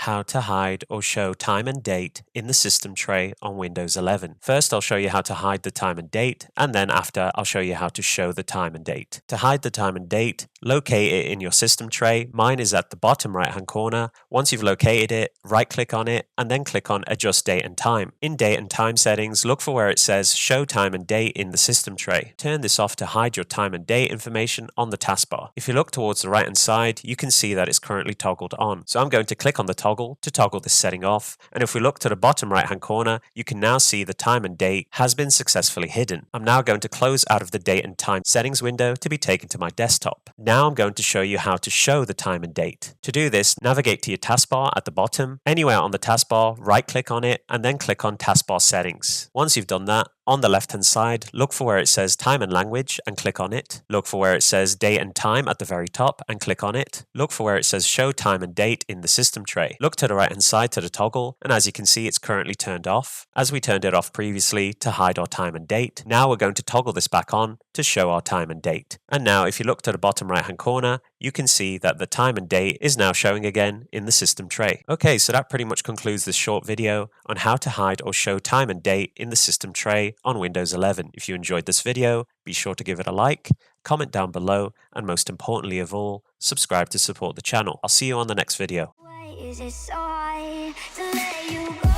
how to hide or show time and date in the system tray on Windows 11. First, I'll show you how to hide the time and date, and then after, I'll show you how to show the time and date. To hide the time and date, locate it in your system tray. Mine is at the bottom right-hand corner. Once you've located it, right-click on it, and then click on Adjust Date and Time. In Date and Time settings, look for where it says Show Time and Date in the system tray. Turn this off to hide your time and date information on the taskbar. If you look towards the right-hand side, you can see that it's currently toggled on. So I'm going to click on the toggle to toggle this setting off, and if we look to the bottom right hand corner, you can now see the time and date has been successfully hidden. I'm now going to close out of the date and time settings window to be taken to my desktop. Now I'm going to show you how to show the time and date. To do this, navigate to your taskbar at the bottom. Anywhere on the taskbar, right click on it and then click on taskbar settings. Once you've done that, on the left hand side, look for where it says time and language and click on it. Look for where it says date and time at the very top and click on it. Look for where it says show time and date in the system tray. Look to the right hand side to the toggle, and as you can see, it's currently turned off, as we turned it off previously to hide our time and date. Now we're going to toggle this back on to show our time and date. And now if you look to the bottom right hand corner, you can see that the time and date is now showing again in the system tray. Okay, so that pretty much concludes this short video on how to hide or show time and date in the system tray on Windows 11. If you enjoyed this video, be sure to give it a like, comment down below, and most importantly of all, subscribe to support the channel. I'll see you on the next video. Why is it so hard to let you go?